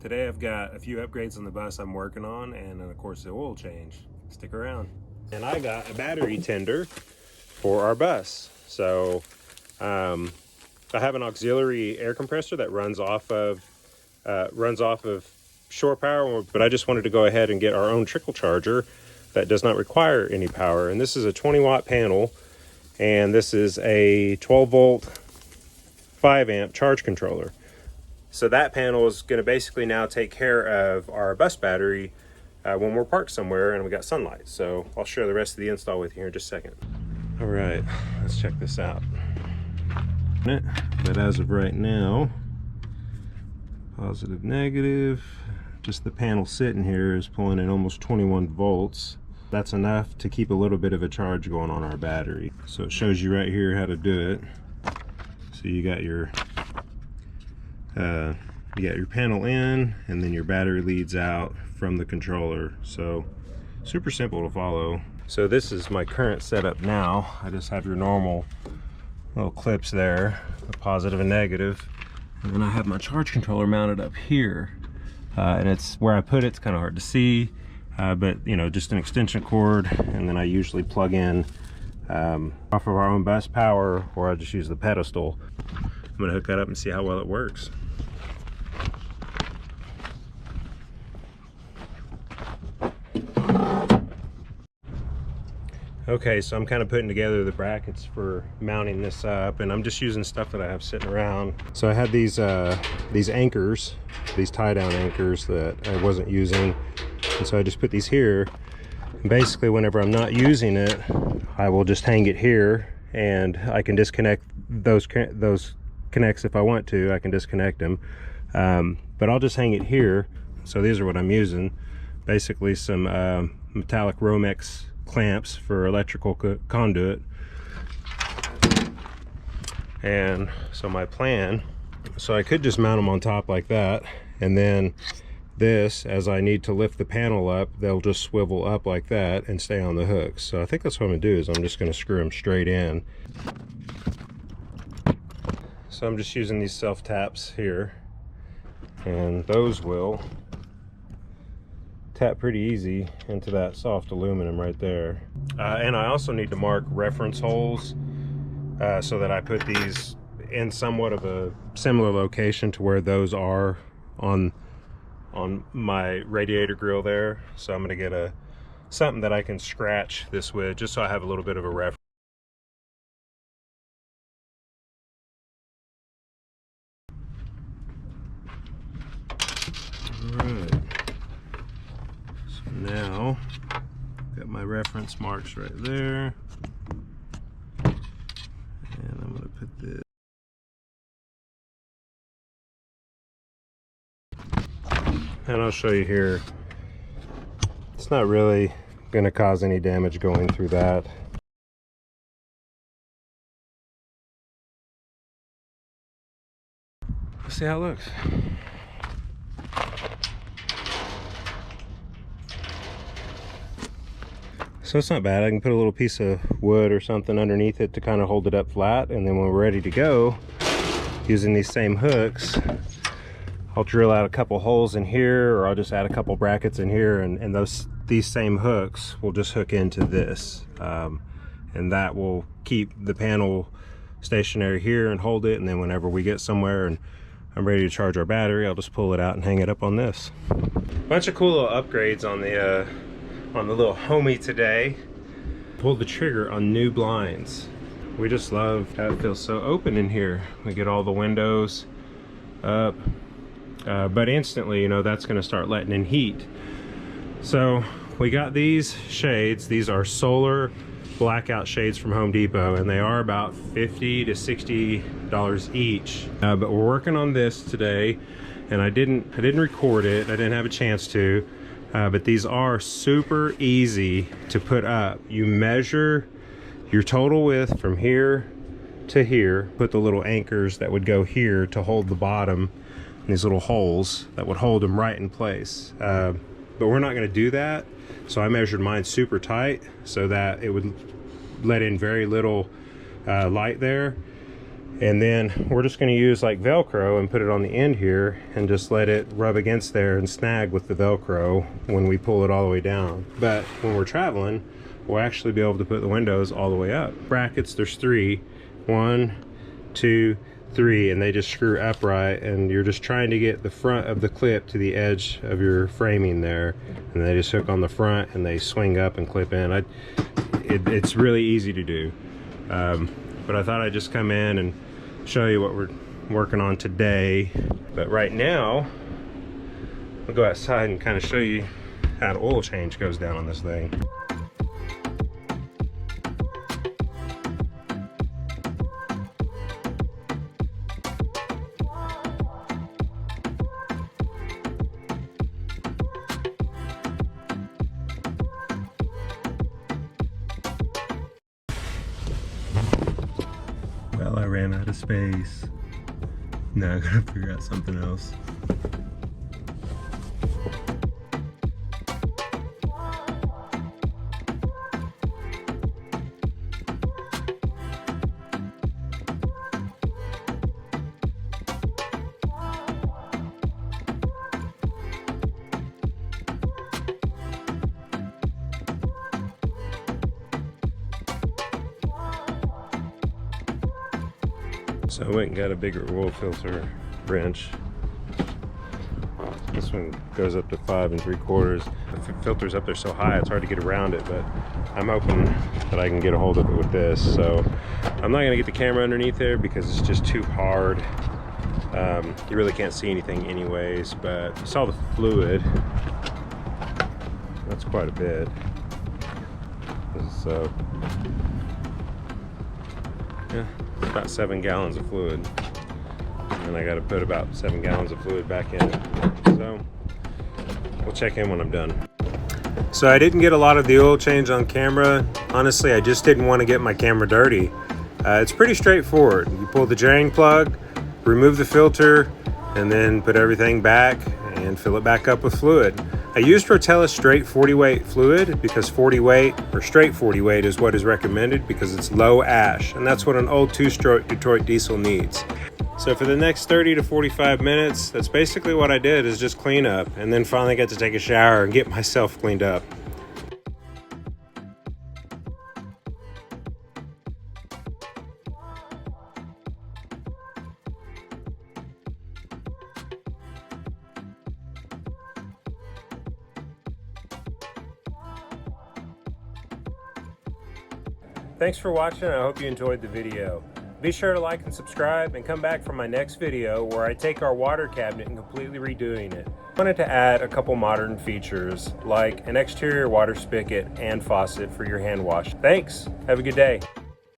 Today I've got a few upgrades on the bus I'm working on, and then of course the oil change. Stick around. And I got a battery tender for our bus. So I have an auxiliary air compressor that runs off of shore power, but I just wanted to go ahead and get our own trickle charger that does not require any power. And this is a 20-watt panel, and this is a 12-volt 5-amp charge controller. So that panel is going to basically now take care of our bus battery when we're parked somewhere and we got sunlight. So I'll share the rest of the install with you here in just a second. All right, let's check this out. But as of right now, positive, negative, just the panel sitting here is pulling in almost 21 volts. That's enough to keep a little bit of a charge going on our battery. So it shows you right here how to do it. So you got your panel in, and then your battery leads out from the controller. So super simple to follow. So this is my current setup now. I just have your normal little clips there, a positive and negative, and then I have my charge controller mounted up here, and it's where I put it's kind of hard to see, but you know, just an extension cord, and then I usually plug in off of our own bus power, or I just use the pedestal. I'm gonna hook that up and see how well it works. Okay, so I'm kind of putting together the brackets for mounting this up, and I'm just using stuff that I have sitting around. So I had these anchors, these tie-down anchors that I wasn't using, and so I just put these here. And basically, whenever I'm not using it, I will just hang it here, and I can disconnect those connects if I want to. I can disconnect them, but I'll just hang it here. So these are what I'm using. Basically, some metallic Romex clamps for electrical conduit. And so my plan, so I could just mount them on top like that, and then this, as I need to lift the panel up, they'll just swivel up like that and stay on the hooks. So I think that's what I'm gonna do, is I'm just gonna screw them straight in. So I'm just using these self taps here, and those will tap pretty easy into that soft aluminum right there. And I also need to mark reference holes so that I put these in somewhat of a similar location to where those are on my radiator grill there. So I'm gonna get something that I can scratch this with, just so I have a little bit of a reference. All right. Now, got my reference marks right there, and I'm going to put this. And I'll show you here. It's not really going to cause any damage going through that. Let's see how it looks. So it's not bad. I can put a little piece of wood or something underneath it to kind of hold it up flat, and then when we're ready to go, using these same hooks, I'll drill out a couple holes in here, or I'll just add a couple brackets in here, and these same hooks will just hook into this, and that will keep the panel stationary here and hold it, and then whenever we get somewhere and I'm ready to charge our battery, I'll just pull it out and hang it up on this. Bunch of cool little upgrades on the little homie today. Pulled the trigger on new blinds. We just love how it feels so open in here. We get all the windows up, but instantly, you know, that's going to start letting in heat. So we got these shades. These are solar blackout shades from Home Depot, and they are about $50 to $60 each. But we're working on this today, and I didn't record it. I didn't have a chance to. But these are super easy to put up. You measure your total width from here to here, put the little anchors that would go here to hold the bottom, and these little holes that would hold them right in place. But we're not going to do that, so I measured mine super tight so that it would let in very little light there. And then we're just going to use like Velcro and put it on the end here and just let it rub against there and snag with the Velcro when we pull it all the way down. But when we're traveling, we'll actually be able to put the windows all the way up. Brackets, there's 3. 1, 2, 3, and they just screw upright, and you're just trying to get the front of the clip to the edge of your framing there, and they just hook on the front and they swing up and clip in. It's really easy to do, but I thought I'd just come in and show you what we're working on today. But right now I'll go outside and kind of show you how the oil change goes down on this thing. Well, I ran out of space. Now I gotta figure out something else. So I went and got a bigger oil filter wrench. This one goes up to 5 3/4. The filter's up there so high it's hard to get around it, but I'm hoping that I can get a hold of it with this. So I'm not going to get the camera underneath there because it's just too hard. You really can't see anything anyways, but you saw the fluid. That's quite a bit. So yeah, it's about 7 gallons of fluid, and I got to put about 7 gallons of fluid back in it. So we'll check in when I'm done. So I didn't get a lot of the oil change on camera. Honestly, I just didn't want to get my camera dirty. It's pretty straightforward. You pull the drain plug, remove the filter, and then put everything back and fill it back up with fluid. I used Rotella straight 40 weight fluid because 40 weight or straight 40 weight is what is recommended because it's low ash, and that's what an old 2-stroke Detroit diesel needs. So for the next 30 to 45 minutes, that's basically what I did, is just clean up, and then finally got to take a shower and get myself cleaned up. Thanks for watching. I hope you enjoyed the video. Be sure to like and subscribe and come back for my next video where I take our water cabinet and completely redoing it. I wanted to add a couple modern features like an exterior water spigot and faucet for your hand wash. Thanks. Have a good day.